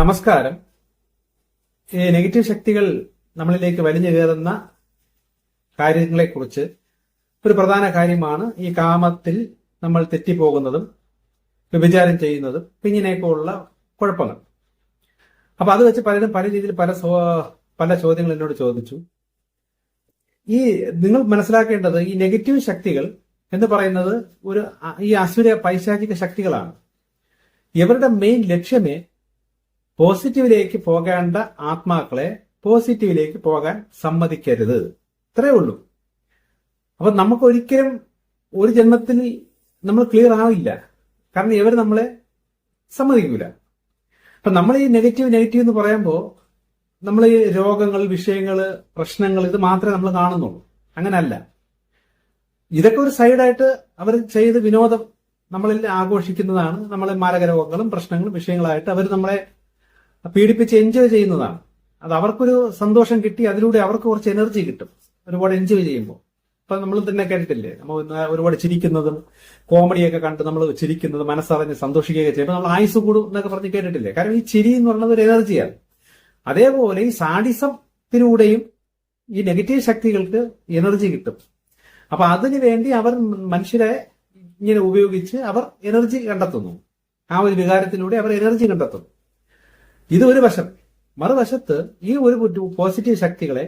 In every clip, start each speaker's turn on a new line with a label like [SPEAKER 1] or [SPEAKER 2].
[SPEAKER 1] നമസ്കാരം. ഈ നെഗറ്റീവ് ശക്തികൾ നമ്മളിലേക്ക് വലിഞ്ഞു കയറുന്ന കാര്യങ്ങളെക്കുറിച്ച് ഒരു പ്രധാന കാര്യമാണ് ഈ കാമത്തിൽ നമ്മൾ തെറ്റിപ്പോകുന്നതും വ്യഭിചാരം ചെയ്യുന്നതും ഇങ്ങനെയൊക്കെയുള്ള കുഴപ്പങ്ങൾ. അപ്പൊ അത് വെച്ച് പലരും പല രീതിയിൽ പല ചോദ്യങ്ങൾ എന്നോട് ചോദിച്ചു. നിങ്ങൾ മനസ്സിലാക്കേണ്ടത് ഈ നെഗറ്റീവ് ശക്തികൾ എന്ന് പറയുന്നത് ഈ അസുര പൈശാചിക ശക്തികളാണ്. ഇവരുടെ മെയിൻ ലക്ഷ്യമേ പോസിറ്റീവിലേക്ക് പോകേണ്ട ആത്മാക്കളെ പോസിറ്റീവിലേക്ക് പോകാൻ സമ്മതിക്കരുത്. ഇത്രയേ ഉള്ളൂ. അപ്പൊ നമുക്കൊരിക്കലും ഒരു ജന്മത്തിൽ നമ്മൾ ക്ലിയർ ആവില്ല. കാരണം ഇവർ നമ്മളെ സമ്മതിക്കൂല. അപ്പൊ നമ്മൾ ഈ നെഗറ്റീവ് എന്ന് പറയുമ്പോൾ നമ്മൾ ഈ രോഗങ്ങൾ, വിഷയങ്ങൾ, പ്രശ്നങ്ങൾ ഇത് മാത്രമേ നമ്മൾ കാണുന്നുള്ളൂ. അങ്ങനല്ല. ഇതൊക്കെ ഒരു സൈഡായിട്ട് അവർ ചെയ്ത് വിനോദം നമ്മളിൽ ആഘോഷിക്കുന്നതാണ്. നമ്മളെ മാരക രോഗങ്ങളും പ്രശ്നങ്ങളും വിഷയങ്ങളായിട്ട് അവർ നമ്മളെ പീഡിപ്പിച്ച് എൻജോയ് ചെയ്യുന്നതാണ്. അത് അവർക്കൊരു സന്തോഷം കിട്ടി, അതിലൂടെ അവർക്ക് കുറച്ച് എനർജി കിട്ടും ഒരുപാട് എൻജോയ് ചെയ്യുമ്പോൾ. അപ്പൊ നമ്മൾ തന്നെ കേട്ടിട്ടില്ലേ, നമ്മൾ ഒരുപാട് ചിരിക്കുന്നതും കോമഡിയൊക്കെ കണ്ട് നമ്മൾ ചിരിക്കുന്നത്, മനസ്സറിഞ്ഞ് സന്തോഷിക്കുകയൊക്കെ ചെയ്യുമ്പോൾ നമ്മൾ ആയുസ് കൂടും എന്നൊക്കെ പറഞ്ഞ് കേട്ടിട്ടില്ലേ. കാരണം ഈ ചിരി എന്ന് പറയുന്നത് ഒരു എനർജിയാണ്. അതേപോലെ ഈ സാഡിസത്തിലൂടെയും ഈ നെഗറ്റീവ് ശക്തികൾക്ക് എനർജി കിട്ടും. അപ്പൊ അതിനു വേണ്ടി അവർ മനുഷ്യരെ ഇങ്ങനെ ഉപയോഗിച്ച് അവർ എനർജി കണ്ടെത്തുന്നു. ആ ഒരു വികാരത്തിലൂടെ അവർ എനർജി കണ്ടെത്തുന്നു. ഇത് ഒരു വശം. മറുവശത്ത് ഈ ഒരു പോസിറ്റീവ് ശക്തികളെ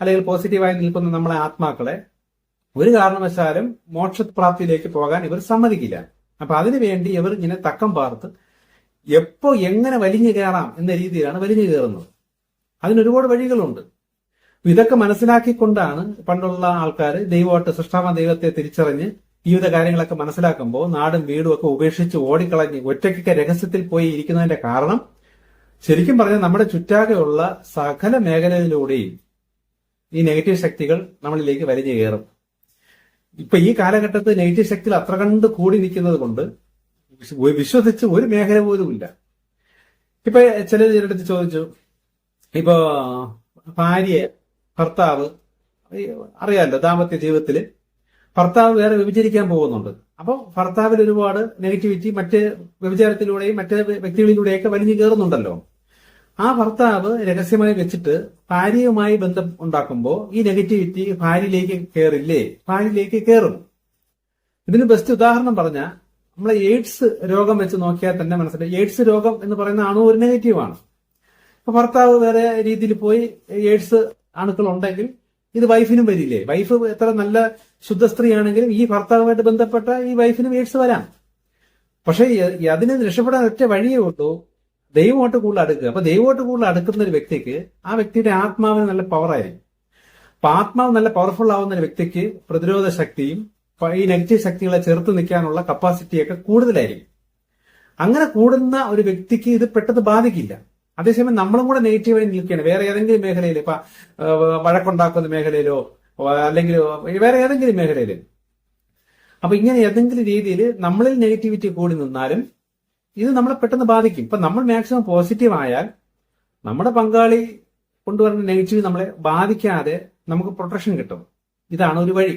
[SPEAKER 1] അല്ലെങ്കിൽ പോസിറ്റീവായി നിൽക്കുന്ന നമ്മളെ ആത്മാക്കളെ ഒരു കാരണവശാലും മോക്ഷപ്രാപ്തിയിലേക്ക് പോകാൻ ഇവർ സമ്മതിക്കില്ല. അപ്പൊ അതിനുവേണ്ടി ഇവർ ഇങ്ങനെ തക്കം പാർത്ത് എപ്പോ എങ്ങനെ വലിഞ്ഞു കയറാം എന്ന രീതിയിലാണ് വലിഞ്ഞു കയറുന്നത്. അതിനൊരുപാട് വഴികളുണ്ട്. ഇതൊക്കെ മനസ്സിലാക്കിക്കൊണ്ടാണ് പണ്ടുള്ള ആൾക്കാർ ദൈവമായിട്ട് സൃഷ്ടാവാൻ ദൈവത്തെ തിരിച്ചറിഞ്ഞ് ജീവിത കാര്യങ്ങളൊക്കെ മനസ്സിലാക്കുമ്പോൾ നാടും വീടും ഒക്കെ ഉപേക്ഷിച്ച് ഓടിക്കളഞ്ഞ് ഒറ്റയ്ക്കൊക്കെ രഹസ്യത്തിൽ പോയി ഇരിക്കുന്നതിന്റെ കാരണം ശരിക്കും പറഞ്ഞാൽ നമ്മുടെ ചുറ്റാകെയുള്ള സകല മേഖലയിലൂടെയും ഈ നെഗറ്റീവ് ശക്തികൾ നമ്മളിലേക്ക് വലിഞ്ഞു കയറും. ഇപ്പൊ ഈ കാലഘട്ടത്തിൽ നെഗറ്റീവ് ശക്തികൾ അത്ര കണ്ട് കൂടി നിൽക്കുന്നത് കൊണ്ട് വിശ്വസിച്ച് ഒരു മേഖല പോലും ഇല്ല. ഇപ്പൊ ചിലടുത്ത് ചോദിച്ചു, ഇപ്പോ ഭാര്യ ഭർത്താവ് അറിയാമല്ലോ, ദാമ്പത്യ ജീവിതത്തില് ഭർത്താവ് വേറെ വ്യഭിചരിക്കാൻ പോകുന്നുണ്ട്. അപ്പൊ ഭർത്താവിൽ ഒരുപാട് നെഗറ്റിവിറ്റി മറ്റ് വ്യഭിചാരത്തിലൂടെയും മറ്റ് വ്യക്തികളിലൂടെയൊക്കെ വലിഞ്ഞു കയറുന്നുണ്ടല്ലോ. ആ ഭർത്താവ് രഹസ്യമായി വെച്ചിട്ട് ഭാര്യയുമായി ബന്ധം ഉണ്ടാക്കുമ്പോൾ ഈ നെഗറ്റിവിറ്റി ഭാര്യയിലേക്ക് കയറില്ലേ? ഭാര്യയിലേക്ക് കയറും. ഇതിന് ബെസ്റ്റ് ഉദാഹരണം പറഞ്ഞാൽ നമ്മളെ എയ്ഡ്സ് രോഗം വെച്ച് നോക്കിയാൽ തന്നെ മനസ്സിലായി. എയ്ഡ്സ് രോഗം എന്ന് പറയുന്ന അണു ഒരു നെഗറ്റീവാണ്. അപ്പൊ ഭർത്താവ് വേറെ രീതിയിൽ പോയി എയ്ഡ്സ് അണുക്കൾ ഉണ്ടെങ്കിൽ ഇത് വൈഫിനും വരില്ലേ? വൈഫ് എത്ര നല്ല ശുദ്ധ സ്ത്രീ ആണെങ്കിലും ഈ ഭർത്താവുമായിട്ട് ബന്ധപ്പെട്ട ഈ വൈഫിനും എയ്ഡ്സ് വരാം. പക്ഷെ അതിന് രക്ഷപ്പെടാൻ ഒറ്റ വഴിയേ ഉള്ളൂ, ദൈവമായിട്ട് കൂടുതൽ അടുക്കുക. അപ്പൊ ദൈവമായിട്ട് കൂടുതൽ അടുക്കുന്ന ഒരു വ്യക്തിക്ക് ആ വ്യക്തിയുടെ ആത്മാവിന് നല്ല പവറായിരിക്കും. അപ്പൊ ആത്മാവ് നല്ല പവർഫുൾ ആവുന്ന ഒരു വ്യക്തിക്ക് പ്രതിരോധ ശക്തിയും ഈ നെഗറ്റീവ് ശക്തികളെ ചെറുത്ത് നിൽക്കാനുള്ള കപ്പാസിറ്റിയൊക്കെ കൂടുതലായിരിക്കും. അങ്ങനെ കൂടുന്ന ഒരു വ്യക്തിക്ക് ഇത് പെട്ടെന്ന് ബാധിക്കില്ല. അതേസമയം നമ്മളും കൂടെ നെഗറ്റീവായി നിൽക്കുകയാണ് വേറെ ഏതെങ്കിലും മേഖലയിൽ, ഇപ്പൊ വഴക്കുണ്ടാക്കുന്ന മേഖലയിലോ അല്ലെങ്കിൽ വേറെ ഏതെങ്കിലും മേഖലയിൽ. അപ്പൊ ഇങ്ങനെ ഏതെങ്കിലും രീതിയിൽ നമ്മളിൽ നെഗറ്റിവിറ്റി കൂടി നിന്നാലും ഇത് നമ്മളെ പെട്ടെന്ന് ബാധിക്കും. ഇപ്പൊ നമ്മൾ മാക്സിമം പോസിറ്റീവ് ആയാൽ നമ്മുടെ പങ്കാളി കൊണ്ടുവരുന്ന നെഗറ്റീവ് നമ്മളെ ബാധിക്കാതെ നമുക്ക് പ്രൊട്ടക്ഷൻ കിട്ടും. ഇതാണ് ഒരു വഴി.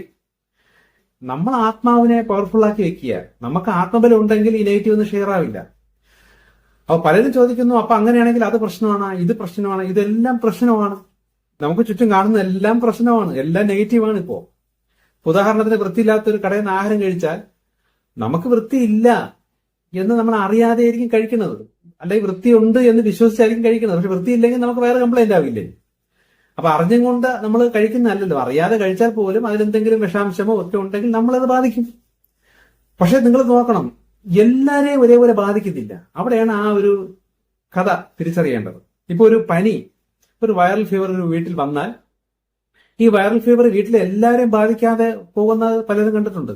[SPEAKER 1] നമ്മൾ ആത്മാവിനെ പവർഫുൾ ആക്കി വെക്കുക. നമുക്ക് ആത്മബലം ഉണ്ടെങ്കിൽ ഈ നെഗറ്റീവ് ഒന്നും ഷെയർ ആവില്ല. അപ്പൊ പലരും ചോദിക്കുന്നു, അപ്പൊ അങ്ങനെയാണെങ്കിൽ അത് പ്രശ്നമാണ്, ഇത് പ്രശ്നമാണ്. ഇതെല്ലാം പ്രശ്നമാണ്. നമുക്ക് ചുറ്റും കാണുന്ന എല്ലാം പ്രശ്നമാണ്, എല്ലാം നെഗറ്റീവാണ്. ഇപ്പോ ഉദാഹരണത്തിന് വൃത്തിയില്ലാത്തൊരു കടയിൽ നിന്ന് ആഹാരം കഴിച്ചാൽ നമുക്ക് വൃത്തിയില്ല എന്ന് നമ്മൾ അറിയാതെ ആയിരിക്കും കഴിക്കുന്നത്, അല്ലെങ്കിൽ വൃത്തിയുണ്ട് എന്ന് വിശ്വസിച്ചായിരിക്കും കഴിക്കുന്നത്. പക്ഷെ വൃത്തിയില്ലെങ്കിൽ നമുക്ക് വേറെ കംപ്ലൈന്റ് ആവില്ലേ? അപ്പൊ അറിഞ്ഞും കൊണ്ട് നമ്മൾ കഴിക്കുന്നതല്ലല്ലോ. അറിയാതെ കഴിച്ചാൽ പോലും അതിലെന്തെങ്കിലും വിഷാംശമോ ഒക്കെ ഉണ്ടെങ്കിൽ നമ്മളത് ബാധിക്കും. പക്ഷെ നിങ്ങൾ നോക്കണം, എല്ലാരെയും ഒരേപോലെ ബാധിക്കുന്നില്ല. അവിടെയാണ് ആ ഒരു കഥ തിരിച്ചറിയേണ്ടത്. ഇപ്പൊ ഒരു പനി, ഒരു വൈറൽ ഫീവർ ഒരു വീട്ടിൽ വന്നാൽ ഈ വൈറൽ ഫീവർ വീട്ടിലെ എല്ലാവരെയും ബാധിക്കാതെ പോകുന്നത് പലരും കണ്ടിട്ടുണ്ട്.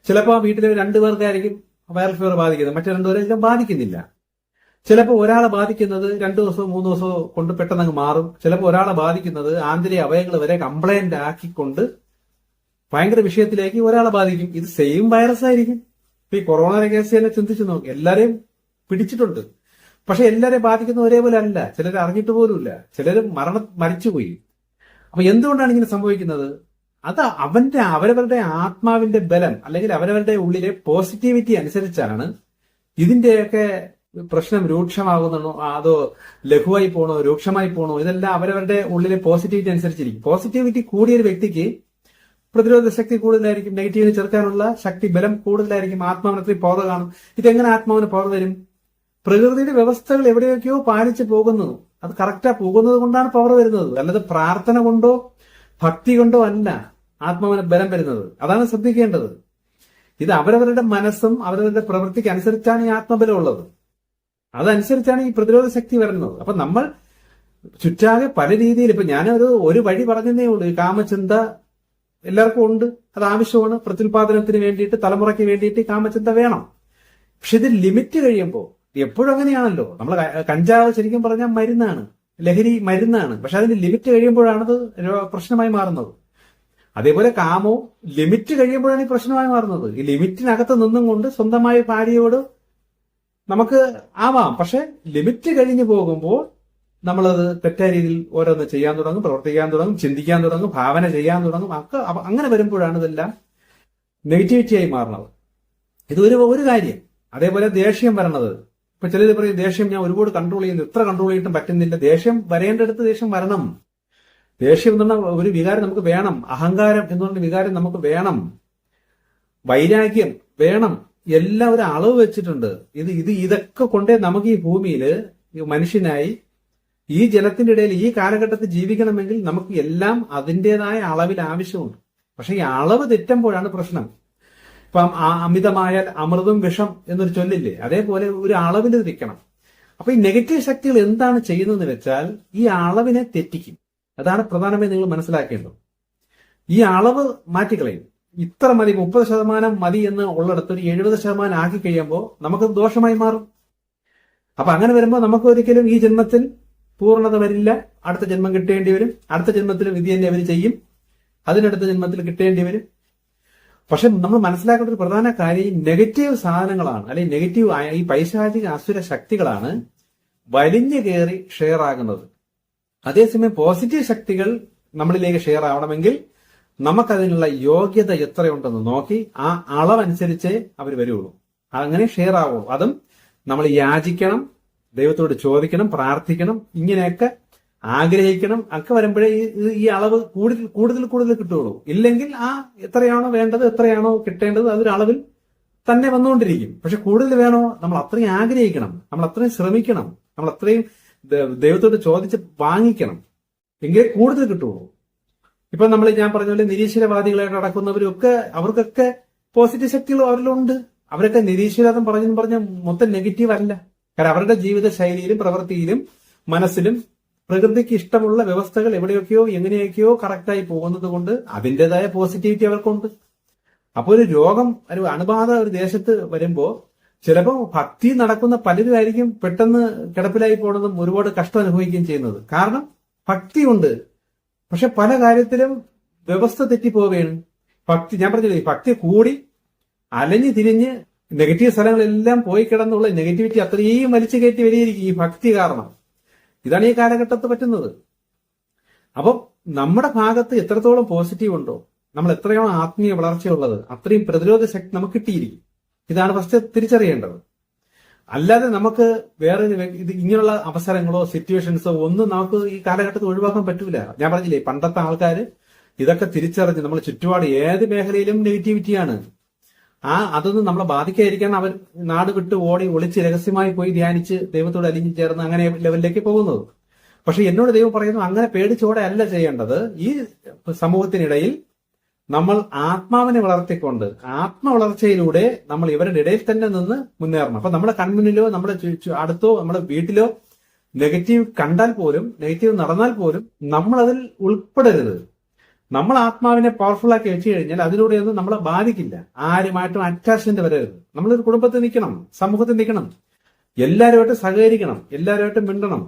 [SPEAKER 1] ചിലപ്പോൾ വീട്ടിലെ 2 പേർക്കായിരിക്കും വൈറൽ ഫീവർ ബാധിക്കുന്നത്, മറ്റു 2 പേരെല്ലാം ബാധിക്കുന്നില്ല. ചിലപ്പോൾ ഒരാളെ ബാധിക്കുന്നത് 2 ദിവസമോ 3 ദിവസമോ കൊണ്ട് പെട്ടെന്ന് മാറും. ചിലപ്പോൾ ഒരാളെ ബാധിക്കുന്നത് ആന്തരിക അവയവങ്ങൾ വരെ കംപ്ലൈന്റ് ആക്കിക്കൊണ്ട് ഭയങ്കര വിഷയത്തിലേക്ക് ഒരാളെ ബാധിക്കും. ഇത് സെയിം വൈറസ് ആയിരിക്കും. ഇപ്പൊ ഈ കൊറോണ കേസ് തന്നെ ചിന്തിച്ചു നോക്കി, എല്ലാരെയും പിടിച്ചിട്ടുണ്ട്. പക്ഷെ എല്ലാരെയും ബാധിക്കുന്ന ഒരേപോലെ അല്ല. ചിലർ അറിഞ്ഞിട്ട് പോലുമില്ല, ചിലർ മരിച്ചുപോയി. അപ്പൊ എന്തുകൊണ്ടാണ് ഇങ്ങനെ സംഭവിക്കുന്നത്? അത് അവരവരുടെ ആത്മാവിന്റെ ബലം അല്ലെങ്കിൽ അവരവരുടെ ഉള്ളിലെ പോസിറ്റിവിറ്റി അനുസരിച്ചാണ് ഇതിന്റെയൊക്കെ പ്രശ്നം രൂക്ഷമാകുന്നോ അതോ ലഘുവായി പോണോ രൂക്ഷമായി പോണോ, ഇതെല്ലാം അവരവരുടെ ഉള്ളിലെ പോസിറ്റിവിറ്റി അനുസരിച്ചിരിക്കും. പോസിറ്റിവിറ്റി കൂടിയ ഒരു വ്യക്തിക്ക് പ്രതിരോധ ശക്തി കൂടുതലായിരിക്കും, നെഗറ്റീവിനെ ചെറുക്കാനുള്ള ശക്തി ബലം കൂടുതലായിരിക്കും, ആത്മാവിന് അത്രയും പവർ കാണും. ഇതെങ്ങനെ ആത്മാവിന് പവർ വരും? പ്രകൃതിയുടെ വ്യവസ്ഥകൾ എവിടെയൊക്കെയോ പാലിച്ചു പോകുന്നു, അത് കറക്റ്റാ പോകുന്നത് കൊണ്ടാണ് പവർ വരുന്നത്. അല്ലാതെ പ്രാർത്ഥന കൊണ്ടോ ഭക്തി കൊണ്ടോ അല്ല ആത്മാവിന് ബലം വരുന്നത്. അതാണ് ശ്രദ്ധിക്കേണ്ടത്. ഇത് അവരവരുടെ മനസ്സും അവരവരുടെ പ്രവൃത്തിക്ക് അനുസരിച്ചാണ് ഈ ആത്മബലം ഉള്ളത്. അതനുസരിച്ചാണ് ഈ പ്രതിരോധ ശക്തി വരുന്നത്. അപ്പൊ നമ്മൾ ചുറ്റാകെ പല രീതിയിൽ, ഇപ്പൊ ഞാനൊരു വഴി പറഞ്ഞതേ ഉള്ളൂ. ഈ കാമചിന്ത എല്ലാവർക്കും ഉണ്ട്, അത് ആവശ്യമാണ്. പ്രത്യുൽപാദനത്തിന് വേണ്ടിയിട്ട്, തലമുറയ്ക്ക് വേണ്ടിയിട്ട് കാമചിന്ത വേണം. പക്ഷെ ഇത് ലിമിറ്റ് കഴിയുമ്പോൾ, എപ്പോഴും അങ്ങനെയാണല്ലോ, നമ്മൾ കഞ്ചാവ് ശരിക്കും പറഞ്ഞാൽ മരുന്നാണ്, ലഹരി മരുന്നാണ്. പക്ഷെ അതിന്റെ ലിമിറ്റ് കഴിയുമ്പോഴാണത് പ്രശ്നമായി മാറുന്നത്. അതേപോലെ കാമവും ലിമിറ്റ് കഴിയുമ്പോഴാണ് ഈ പ്രശ്നമായി മാറുന്നത്. ഈ ലിമിറ്റിനകത്ത് നിന്നും കൊണ്ട് സ്വന്തമായ ഭാര്യയോട് നമുക്ക് ആവാം, പക്ഷെ ലിമിറ്റ് കഴിഞ്ഞു പോകുമ്പോൾ നമ്മളത് തെറ്റായ രീതിയിൽ ഓരോന്ന് ചെയ്യാൻ തുടങ്ങും, പ്രവർത്തിക്കാൻ തുടങ്ങും, ചിന്തിക്കാൻ തുടങ്ങും, ഭാവന ചെയ്യാൻ തുടങ്ങും. അങ്ങനെ വരുമ്പോഴാണ് ഇതെല്ലാം നെഗറ്റിവിറ്റിയായി മാറുന്നത്. ഇത് ഒരു കാര്യം. അതേപോലെ ദേഷ്യം വരണത്. ഇപ്പൊ ചിലർ പറയും ദേഷ്യം ഞാൻ ഒരുപാട് കൺട്രോൾ ചെയ്യുന്നു, എത്ര കൺട്രോൾ ചെയ്തിട്ടും പറ്റുന്നില്ല. ദേഷ്യം വരേണ്ടടുത്ത് ദേഷ്യം വരണം. ദേഷ്യം എന്ന് പറഞ്ഞ ഒരു വികാരം നമുക്ക് വേണം. അഹങ്കാരം എന്ന് പറഞ്ഞ വികാരം നമുക്ക് വേണം. വൈരാഗ്യം വേണം. എല്ലാം ഒരു അളവ് വെച്ചിട്ടുണ്ട്. ഇതൊക്കെ കൊണ്ടേ നമുക്ക് ഈ ഭൂമിയിൽ മനുഷ്യനായി ഈ ജലത്തിന്റെ ഇടയിൽ ഈ കാലഘട്ടത്തിൽ ജീവിക്കണമെങ്കിൽ നമുക്ക് എല്ലാം അതിൻ്റെതായ അളവിൽ ആവശ്യമുണ്ട്. പക്ഷെ ഈ അളവ് തെറ്റുമ്പോഴാണ് പ്രശ്നം. ഇപ്പം അമിതമായാൽ അമൃതും വിഷം എന്നൊരു ചൊല്ലില്ലേ, അതേപോലെ ഒരു അളവിൽ നിൽക്കണം. അപ്പൊ ഈ നെഗറ്റീവ് ശക്തികൾ എന്താണ് ചെയ്യുന്നതെന്ന് വെച്ചാൽ ഈ അളവിനെ തെറ്റിക്കും. അതാണ് പ്രധാനമായി നിങ്ങൾ മനസ്സിലാക്കേണ്ടത്. ഈ അളവ് മാറ്റിക്കളയും. ഇത്ര മതി, 30% മതി എന്ന് ഉള്ളിടത്ത് ഒരു 70% ആക്കി കഴിയുമ്പോൾ നമുക്കത് ദോഷമായി മാറും. അപ്പൊ അങ്ങനെ വരുമ്പോൾ നമുക്ക് ഒരിക്കലും ഈ ജന്മത്തിൽ പൂർണ്ണത വരില്ല. അടുത്ത ജന്മം കിട്ടേണ്ടി വരും. അടുത്ത ജന്മത്തിൽ വിധി തന്നെ അവർ ചെയ്യും. അതിനടുത്ത ജന്മത്തിൽ കിട്ടേണ്ടി വരും. പക്ഷെ നമ്മൾ മനസ്സിലാക്കേണ്ട ഒരു പ്രധാന കാര്യം നെഗറ്റീവ് സാധനങ്ങളാണ്, അല്ലെങ്കിൽ നെഗറ്റീവ് ഈ പൈശാചിക അസുര ശക്തികളാണ് വലിഞ്ഞു കയറി ഷെയർ ആകുന്നത്. അതേസമയം പോസിറ്റീവ് ശക്തികൾ നമ്മളിലേക്ക് ഷെയർ ആവണമെങ്കിൽ നമുക്കതിനുള്ള യോഗ്യത എത്രയുണ്ടെന്ന് നോക്കി ആ അളവനുസരിച്ചേ അവർ വരുള്ളൂ. അങ്ങനെ ഷെയർ ആവുള്ളൂ. അതും നമ്മൾ യാചിക്കണം, ദൈവത്തോട് ചോദിക്കണം, പ്രാർത്ഥിക്കണം, ഇങ്ങനെയൊക്കെ ആഗ്രഹിക്കണം. ഒക്കെ വരുമ്പോഴേ ഈ അളവ് കൂടുതൽ കിട്ടുകയുള്ളൂ. ഇല്ലെങ്കിൽ എത്രയാണോ വേണ്ടത്, എത്രയാണോ കിട്ടേണ്ടത്, അതൊരളവിൽ തന്നെ വന്നുകൊണ്ടിരിക്കും. പക്ഷെ കൂടുതൽ വേണോ, നമ്മൾ അത്രയും ആഗ്രഹിക്കണം, നമ്മൾ അത്രയും ശ്രമിക്കണം, നമ്മൾ അത്രയും ദൈവത്തോട് ചോദിച്ച് വാങ്ങിക്കണം, എങ്കിലേ കൂടുതൽ കിട്ടുള്ളൂ. ഇപ്പൊ ഞാൻ പറഞ്ഞ പോലെ നിരീശ്വരവാദികളായിട്ട് നടക്കുന്നവരൊക്കെ അവർക്കൊക്കെ പോസിറ്റീവ് ശക്തികൾ അവരിലുണ്ട്. അവരൊക്കെ നിരീശ്വരവാദം പറഞ്ഞ മൊത്തം നെഗറ്റീവ് അല്ല. കാരണം അവരുടെ ജീവിത ശൈലിയിലും പ്രവൃത്തിയിലും മനസ്സിലും പ്രകൃതിക്ക് ഇഷ്ടമുള്ള വ്യവസ്ഥകൾ എവിടെയൊക്കെയോ എങ്ങനെയൊക്കെയോ കറക്റ്റായി പോകുന്നത് കൊണ്ട് അതിൻ്റെതായ പോസിറ്റിവിറ്റി അവർക്കുണ്ട്. അപ്പൊ ഒരു രോഗം, ഒരു അണുബാധ ഒരു ദേശത്ത് വരുമ്പോ ചിലപ്പോൾ ഭക്തി നടക്കുന്ന പലരുമായിരിക്കും പെട്ടെന്ന് കിടപ്പിലായി പോണതും ഒരുപാട് കഷ്ടം അനുഭവിക്കുകയും ചെയ്യുന്നത്. കാരണം ഭക്തിയുണ്ട്, പക്ഷെ പല കാര്യത്തിലും വ്യവസ്ഥ തെറ്റിപ്പോവുകയാണ്. ഞാൻ പറഞ്ഞില്ലേ, ഭക്തി കൂടി അലഞ്ഞു തിരിഞ്ഞ് നെഗറ്റീവ് സ്ഥലങ്ങളെല്ലാം പോയി കിടന്നുള്ള നെഗറ്റിവിറ്റി അത്രയും വലിച്ചു കയറ്റി വരികയായിരിക്കും ഈ ഭക്തി കാരണം. ഇതാണ് ഈ കാലഘട്ടത്ത് പറ്റുന്നത്. അപ്പം നമ്മുടെ ഭാഗത്ത് എത്രത്തോളം പോസിറ്റീവ് ഉണ്ടോ, നമ്മൾ എത്രയാണോ ആത്മീയ വളർച്ചയുള്ളത്, അത്രയും പ്രതിരോധ ശക്തി നമുക്ക് കിട്ടിയിരിക്കും. ഇതാണ് ഫസ്റ്റ് തിരിച്ചറിയേണ്ടത്. അല്ലാതെ നമുക്ക് വേറെ ഇങ്ങനെയുള്ള അവസരങ്ങളോ സിറ്റുവേഷൻസോ ഒന്നും നമുക്ക് ഈ കാലഘട്ടത്തിൽ ഒഴിവാക്കാൻ പറ്റൂല. ഞാൻ പറഞ്ഞില്ലേ, പണ്ടത്തെ ആൾക്കാർ ഇതൊക്കെ തിരിച്ചറിഞ്ഞ് നമ്മൾ ചുറ്റുപാട് ഏത് മേഖലയിലും നെഗറ്റിവിറ്റിയാണ്, അതൊന്നും നമ്മളെ ബാധിക്കാതിരിക്കാൻ അവർ നാട് വിട്ട് ഓടി ഒളിച്ച് രഹസ്യമായി പോയി ധ്യാനിച്ച് ദൈവത്തോട് അലിഞ്ഞു ചേർന്ന് അങ്ങനെ ലെവലിലേക്ക് പോകുന്നത്. പക്ഷെ എന്നോട് ദൈവം പറയുന്നു, അങ്ങനെ പേടിച്ചോടെ അല്ല ചെയ്യേണ്ടത്. ഈ സമൂഹത്തിനിടയിൽ നമ്മൾ ആത്മാവിനെ വളർത്തിക്കൊണ്ട് ആത്മവളർച്ചയിലൂടെ നമ്മൾ ഇവരുടെ ഇടയിൽ തന്നെ നിന്ന് മുന്നേറണം. അപ്പൊ നമ്മുടെ കൺമുന്നിലോ നമ്മുടെ അടുത്തോ നമ്മുടെ വീട്ടിലോ നെഗറ്റീവ് കണ്ടാൽ പോലും, നെഗറ്റീവ് നടന്നാൽ പോലും നമ്മൾ അതിൽ ഉൾപ്പെടരുത്. നമ്മൾ ആത്മാവിനെ പവർഫുൾ ആക്കി വെച്ചു കഴിഞ്ഞാൽ അതിലൂടെയൊന്നും നമ്മളെ ബാധിക്കില്ല. ആരുമായിട്ടും അറ്റാച്ച്മെന്റ് വരരുത്. നമ്മളൊരു കുടുംബത്തിൽ നിൽക്കണം, സമൂഹത്തിൽ നിൽക്കണം, എല്ലാവരുമായിട്ട് സഹകരിക്കണം, എല്ലാവരുമായിട്ടും മിണ്ടണം.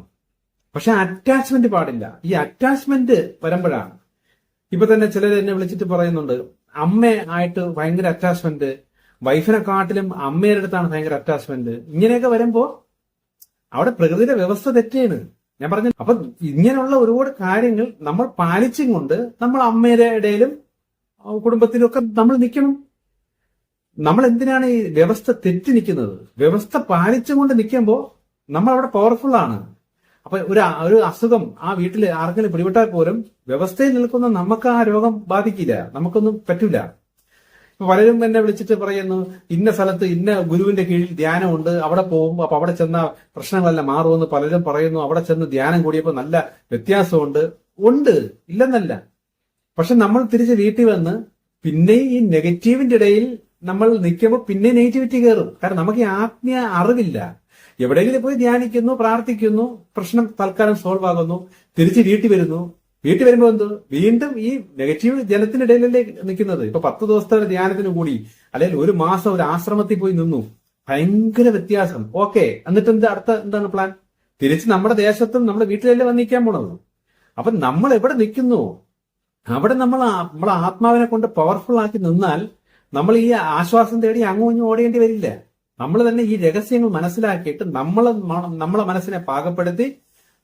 [SPEAKER 1] പക്ഷെ അറ്റാച്ച്മെന്റ് പാടില്ല. ഈ അറ്റാച്ച്മെന്റ് വരുമ്പോഴാണ് ഇപ്പൊ തന്നെ ചിലർ എന്നെ വിളിച്ചിട്ട് പറയുന്നുണ്ട്, അമ്മ ആയിട്ട് ഭയങ്കര അറ്റാച്ച്മെന്റ്, വൈഫിനെക്കാട്ടിലും അമ്മയുടെ അടുത്താണ് ഭയങ്കര അറ്റാച്ച്മെന്റ്. ഇങ്ങനെയൊക്കെ വരുമ്പോ അവിടെ പ്രകൃതിയുടെ വ്യവസ്ഥ തെറ്റാണ്. ഞാൻ പറഞ്ഞു, അപ്പൊ ഇങ്ങനെയുള്ള ഒരുപാട് കാര്യങ്ങൾ നമ്മൾ പാലിച്ചും കൊണ്ട് നമ്മൾ അമ്മയുടെ ഇടയിലും കുടുംബത്തിലും ഒക്കെ നമ്മൾ നിൽക്കണം. നമ്മൾ എന്തിനാണ് ഈ വ്യവസ്ഥ തെറ്റി നിൽക്കുന്നത്? വ്യവസ്ഥ പാലിച്ചുകൊണ്ട് നിൽക്കുമ്പോൾ നമ്മൾ അവിടെ പവർഫുൾ ആണ്. അപ്പൊ ഒരു അസുഖം ആ വീട്ടിൽ ആർക്കെങ്കിലും പിടിപെട്ടാൽ പോലും വ്യവസ്ഥയിൽ നിൽക്കുന്ന നമുക്ക് ആ രോഗം ബാധിക്കില്ല, നമുക്കൊന്നും പറ്റില്ല. ഇപ്പൊ പലരും എന്നെ വിളിച്ചിട്ട് പറയുന്നു, ഇന്ന സ്ഥലത്ത് ഇന്ന ഗുരുവിന്റെ കീഴിൽ ധ്യാനമുണ്ട്, അവിടെ പോകും, അപ്പൊ അവിടെ ചെന്ന പ്രശ്നങ്ങളെല്ലാം മാറുമെന്ന് പലരും പറയുന്നു. അവിടെ ചെന്ന് ധ്യാനം കൂടിയപ്പോൾ നല്ല വ്യത്യാസമുണ്ട്. ഉണ്ട്, ഇല്ലെന്നല്ല. പക്ഷെ നമ്മൾ തിരിച്ച് വീട്ടിൽ വന്ന് പിന്നെ ഈ നെഗറ്റീവിന്റെ ഇടയിൽ നമ്മൾ നിൽക്കുമ്പോൾ പിന്നെ നെഗറ്റിവിറ്റി കയറും. കാരണം നമുക്ക് ഈ ആത്മീയ അറിവില്ല. എവിടെയെങ്കിലും പോയി ധ്യാനിക്കുന്നു, പ്രാർത്ഥിക്കുന്നു, പ്രശ്നം തൽക്കാലം സോൾവ് ആകുന്നു, തിരിച്ച് വീട്ടിൽ വരുന്നു. വീട്ടിൽ വരുമ്പോൾ എന്തോ വീണ്ടും ഈ നെഗറ്റീവ് ജനത്തിനിടയിലല്ലേ നിൽക്കുന്നത്. ഇപ്പൊ 10 ദിവസത്തെ ധ്യാനത്തിന് കൂടി, അല്ലെങ്കിൽ ഒരു മാസം ഒരു ആശ്രമത്തിൽ പോയി നിന്നു, ഭയങ്കര വ്യത്യാസം. ഓക്കെ, എന്നിട്ട് എന്താണ് പ്ലാൻ? തിരിച്ച് നമ്മുടെ ദേശത്തും നമ്മുടെ വീട്ടിലല്ലേ വന്നിരിക്കാൻ പോണത്. അപ്പൊ നമ്മൾ എവിടെ നിൽക്കുന്നു അവിടെ നമ്മളെ ആത്മാവിനെ കൊണ്ട് പവർഫുൾ ആക്കി നിന്നാൽ നമ്മൾ ഈ ആശ്വാസം തേടി അങ്ങും ഇങ്ങും ഓടേണ്ടി വരില്ല. നമ്മൾ തന്നെ ഈ രഹസ്യങ്ങൾ മനസ്സിലാക്കിയിട്ട് നമ്മളെ മനസ്സിനെ പാകപ്പെടുത്തി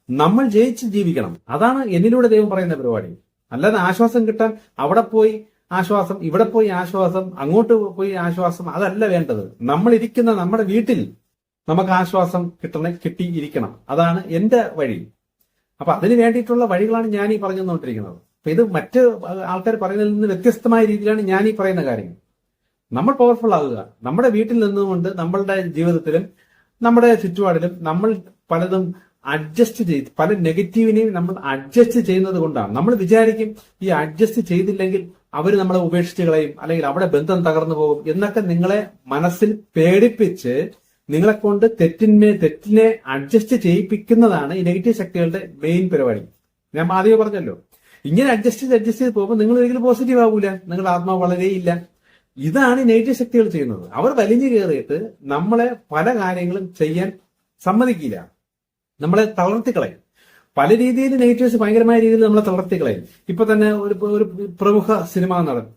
[SPEAKER 1] നമ്മൾ ജയിച്ച് ജീവിക്കണം. അതാണ് എന്നിലൂടെ ദൈവം പറയുന്ന പരിപാടി. അല്ലാതെ ആശ്വാസം കിട്ടാൻ അവിടെ പോയി ആശ്വാസം, ഇവിടെ പോയി ആശ്വാസം, അങ്ങോട്ട് പോയി ആശ്വാസം, അതല്ല വേണ്ടത്. നമ്മൾ ഇരിക്കുന്ന നമ്മുടെ വീട്ടിൽ നമുക്ക് ആശ്വാസം കിട്ടിയിരിക്കണം. അതാണ് എന്റെ വഴി. അപ്പൊ അതിന് വേണ്ടിയിട്ടുള്ള വഴികളാണ് ഞാൻ ഈ പറഞ്ഞു തന്നുകൊണ്ടിരിക്കുന്നത്. അപ്പൊ ഇത് മറ്റ് ആൾക്കാർ പറയുന്നതിൽ നിന്ന് വ്യത്യസ്തമായ രീതിയിലാണ് ഞാൻ ഈ പറയുന്ന കാര്യങ്ങൾ. നമ്മൾ പവർഫുൾ ആകുക. നമ്മുടെ വീട്ടിൽ നിന്നുകൊണ്ട് നമ്മളുടെ ജീവിതത്തിലും നമ്മുടെ ചുറ്റുപാടിലും നമ്മൾ പലതും അഡ്ജസ്റ്റ് ചെയ്ത്, പല നെഗറ്റീവിനെയും നമ്മൾ അഡ്ജസ്റ്റ് ചെയ്യുന്നത് കൊണ്ടാണ്. നമ്മൾ വിചാരിക്കും ഈ അഡ്ജസ്റ്റ് ചെയ്തില്ലെങ്കിൽ അവർ നമ്മളെ ഉപേക്ഷിച്ച് കളയും, അല്ലെങ്കിൽ അവിടെ ബന്ധം തകർന്നു പോകും എന്നൊക്കെ നിങ്ങളെ മനസ്സിൽ പേടിപ്പിച്ച് നിങ്ങളെ കൊണ്ട് തെറ്റിനെ അഡ്ജസ്റ്റ് ചെയ്യിപ്പിക്കുന്നതാണ് ഈ നെഗറ്റീവ് ശക്തികളുടെ മെയിൻ പരിപാടി. ഞാൻ ആദ്യമേ പറഞ്ഞല്ലോ, ഇങ്ങനെ അഡ്ജസ്റ്റ് ചെയ്ത് പോകുമ്പോൾ നിങ്ങൾ ഒരിക്കലും പോസിറ്റീവ് ആകൂല, നിങ്ങളുടെ ആത്മാവ് വളരെയില്ല. ഇതാണ് നെഗറ്റീവ് ശക്തികൾ ചെയ്യുന്നത്. അവർ വലിഞ്ഞു കയറിയിട്ട് നമ്മളെ പല കാര്യങ്ങളും ചെയ്യാൻ സമ്മതിക്കില്ല, നമ്മളെ തളർത്തിക്കളയും. പല രീതിയിൽ നെഗറ്റീവ്സ് ഭയങ്കരമായ രീതിയിൽ നമ്മളെ തളർത്തിക്കളയും. ഇപ്പൊ തന്നെ ഒരു പ്രമുഖ സിനിമാ നടൻ,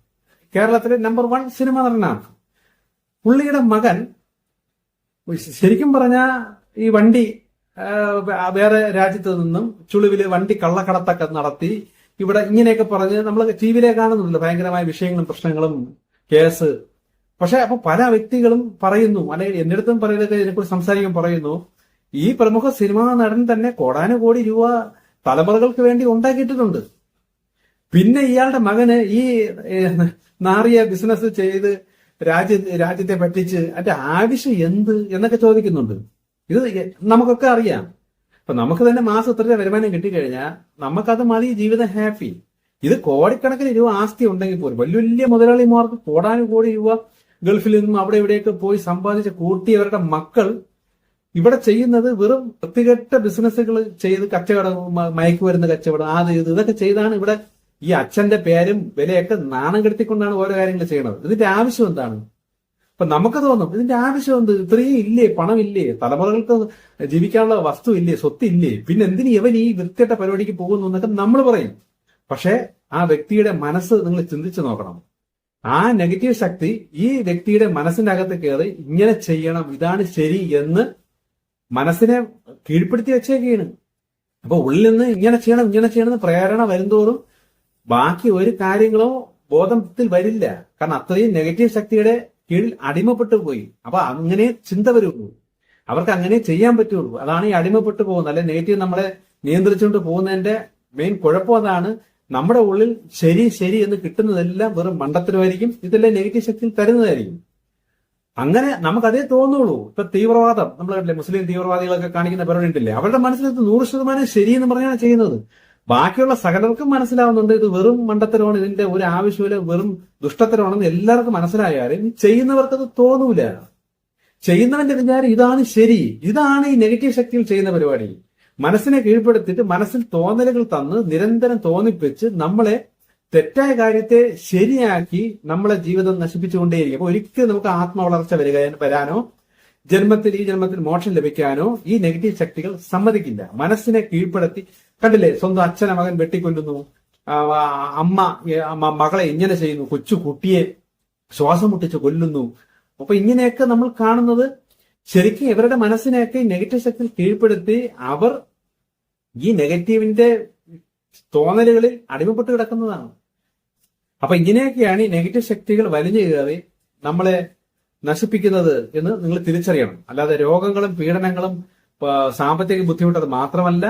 [SPEAKER 1] കേരളത്തിലെ നമ്പർ 1 സിനിമാ നടനാണ്. പുള്ളിയുടെ മകൻ ശരിക്കും പറഞ്ഞ ഈ വണ്ടി വേറെ രാജ്യത്ത് നിന്നും ചുളിവില് വണ്ടി കള്ളക്കടത്തൊക്കെ നടത്തി ഇവിടെ ഇങ്ങനെയൊക്കെ പറഞ്ഞ് നമ്മൾ ടി വിയിലെ കാണുന്നുണ്ടല്ലോ, ഭയങ്കരമായ വിഷയങ്ങളും പ്രശ്നങ്ങളും കേസ്. പക്ഷെ അപ്പൊ പല വ്യക്തികളും പറയുന്നു, അല്ലെങ്കിൽ എന്റെ അടുത്തും പറയുന്നതൊക്കെ ഇതിനെക്കുറിച്ച് സംസാരിക്കാൻ പറയുന്നു, ഈ പ്രമുഖ സിനിമാ നടൻ തന്നെ കോടാനുകോടി രൂപ തലമുറകൾക്ക് വേണ്ടി ഉണ്ടാക്കിയിട്ടുണ്ട്. പിന്നെ ഇയാളുടെ മകന് ഈ നാറിയ ബിസിനസ് ചെയ്ത് രാജ്യത്തെ പറ്റിച്ച് അതിന്റെ ആവശ്യം എന്ത് എന്നൊക്കെ ചോദിക്കുന്നുണ്ട്. ഇത് നമുക്കൊക്കെ അറിയാം. അപ്പൊ നമുക്ക് തന്നെ മാസം ഇത്ര വരുമാനം കിട്ടിക്കഴിഞ്ഞാൽ നമുക്കത് മതി, ജീവിതം ഹാപ്പി. ഇത് കോടിക്കണക്കിന് രൂപ ആസ്തി ഉണ്ടെങ്കിൽ പോലും വലിയ വലിയ മുതലാളിമാർക്ക് കോടാനുകോടി രൂപ ഗൾഫിൽ നിന്നും അവിടെ ഇവിടെയൊക്കെ പോയി സമ്പാദിച്ച് കൂട്ടിയവരുടെ മക്കൾ ഇവിടെ ചെയ്യുന്നത് വെറും വൃത്തികെട്ട ബിസിനസ്സുകൾ ചെയ്ത് കച്ചവടം, മയക്കുമരുന്ന് കച്ചവടം, ഇതൊക്കെ ചെയ്താണ് ഇവിടെ ഈ അച്ഛന്റെ പേരും വിലയൊക്കെ നാണം കെടുത്തിക്കൊണ്ടാണ് ഓരോ കാര്യങ്ങൾ ചെയ്യണത്. ഇതിന്റെ ആവശ്യം എന്താണ്? അപ്പൊ നമുക്ക് തോന്നും ഇതിന്റെ ആവശ്യം എന്ത്? ഇത്രയും ഇല്ലേ, പണമില്ലേ, തലമുറകൾക്ക് ജീവിക്കാനുള്ള വസ്തു ഇല്ലേ, സ്വത്തില്ലേ, പിന്നെ എന്തിന് ഇവൻ ഈ വൃത്തികെട്ട പരിപാടിക്ക് പോകുന്നു എന്നൊക്കെ നമ്മൾ പറയും. പക്ഷെ ആ വ്യക്തിയുടെ മനസ്സ് നിങ്ങൾ ചിന്തിച്ചു നോക്കണം. ആ നെഗറ്റീവ് ശക്തി ഈ വ്യക്തിയുടെ മനസ്സിന്റെ അകത്ത് കയറി ഇങ്ങനെ ചെയ്യണം, ഇതാണ് ശരി എന്ന് മനസ്സിനെ കീഴ്പ്പെടുത്തി വെച്ചേക്കാണ്. അപ്പൊ ഉള്ളിൽ നിന്ന് ഇങ്ങനെ ചെയ്യണം എന്ന് പ്രേരണ വരുന്തോറും ബാക്കി ഒരു കാര്യങ്ങളോ ബോധത്തിൽ വരില്ല. കാരണം അത്രയും നെഗറ്റീവ് ശക്തിയുടെ കീഴിൽ അടിമപ്പെട്ടു പോയി. അപ്പൊ അങ്ങനെ ചിന്ത വരുള്ളൂ, അവർക്ക് അങ്ങനെ ചെയ്യാൻ പറ്റുള്ളൂ. അതാണ് ഈ അടിമപ്പെട്ടു പോകുന്നത്. അല്ലെ നെഗറ്റീവ് നമ്മളെ നിയന്ത്രിച്ചുകൊണ്ട് പോകുന്നതിന്റെ മെയിൻ കുഴപ്പം അതാണ്. നമ്മുടെ ഉള്ളിൽ ശരി എന്ന് കിട്ടുന്നതെല്ലാം വെറും മണ്ടത്തരമായിരിക്കും. ഇതെല്ലാം നെഗറ്റീവ് ശക്തി തരുന്നതായിരിക്കും. അങ്ങനെ നമുക്കതേ തോന്നുള്ളൂ. ഇപ്പൊ തീവ്രവാദം നമ്മൾ കണ്ടില്ലേ, മുസ്ലിം തീവ്രവാദികളൊക്കെ കാണിക്കുന്ന പരിപാടി ഉണ്ടല്ലേ, അവരുടെ മനസ്സിലത് 100% ശരിയെന്ന് പറഞ്ഞാണ് ചെയ്യുന്നത്. ബാക്കിയുള്ള സകലർക്കും മനസ്സിലാവുന്നുണ്ട് ഇത് വെറും മണ്ടത്തരമാണ്, ഇതിന്റെ ഒരു ആവശ്യമില്ല, വെറും ദുഷ്ടത്തരമാണെന്ന് എല്ലാവർക്കും മനസ്സിലായാലും ചെയ്യുന്നവർക്കത് തോന്നൂല. ചെയ്യുന്നവന്റെ വിചാരം ഇതാണ് ശരി. ഇതാണ് ഈ നെഗറ്റീവ് ശക്തികൾ ചെയ്യുന്ന പരിപാടി. മനസ്സിനെ കീഴ്പ്പെടുത്തിയിട്ട് മനസ്സിൽ തോന്നലുകൾ തന്ന് നിരന്തരം തോന്നിപ്പിച്ച് നമ്മളെ തെറ്റായ കാര്യത്തെ ശരിയാക്കി നമ്മളെ ജീവിതം നശിപ്പിച്ചുകൊണ്ടേയിരിക്കും. അപ്പൊ ഒരിക്കലും നമുക്ക് ആത്മവളർച്ച വരാനോ ഈ ജന്മത്തിൽ മോക്ഷം ലഭിക്കാനോ ഈ നെഗറ്റീവ് ശക്തികൾ സമ്മതിക്കില്ല. മനസ്സിനെ കീഴ്പ്പെടുത്തി, കണ്ടില്ലേ, സ്വന്തം അച്ഛനെ മകൻ വെട്ടിക്കൊല്ലുന്നു, അമ്മ മകളെ ഇങ്ങനെ ചെയ്യുന്നു, കൊച്ചു കുട്ടിയെ ശ്വാസം മുട്ടിച്ച് കൊല്ലുന്നു. അപ്പൊ ഇങ്ങനെയൊക്കെ നമ്മൾ കാണുന്നത് ശരിക്കും ഇവരുടെ മനസ്സിനെയൊക്കെ നെഗറ്റീവ് ശക്തി കീഴ്പ്പെടുത്തി അവർ ഈ നെഗറ്റീവിന്റെ തോന്നലുകളിൽ അടിമപ്പെട്ട് കിടക്കുന്നതാണ്. അപ്പൊ ഇങ്ങനെയൊക്കെയാണ് ഈ നെഗറ്റീവ് ശക്തികൾ വലിഞ്ഞു കയറി നമ്മളെ നശിപ്പിക്കുന്നത് എന്ന് നിങ്ങൾ തിരിച്ചറിയണം. അല്ലാതെ രോഗങ്ങളും പീഡനങ്ങളും സാമ്പത്തിക ബുദ്ധിമുട്ടത് മാത്രമല്ല,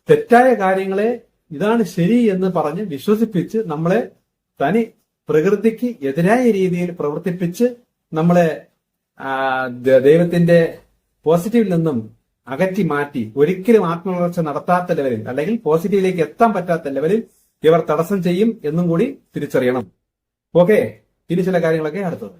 [SPEAKER 1] തെറ്റായ കാര്യങ്ങളെ ഇതാണ് ശരി എന്ന് പറഞ്ഞ് വിശ്വസിപ്പിച്ച് നമ്മളെ തനി പ്രകൃതിക്ക് എതിരായ രീതിയിൽ പ്രവർത്തിപ്പിച്ച് നമ്മളെ ദൈവത്തിന്റെ പോസിറ്റീവിൽ നിന്നും അകറ്റി മാറ്റി ഒരിക്കലും ആത്മവളർച്ച നടത്താത്ത ലെവലിൽ അല്ലെങ്കിൽ പോസിറ്റീവിലേക്ക് എത്താൻ പറ്റാത്ത ലെവലിൽ ഇവർ തടസ്സം ചെയ്യും എന്നും കൂടി തിരിച്ചറിയണം. ഓക്കെ, ഇനി ചില കാര്യങ്ങളൊക്കെ അടുത്തത്.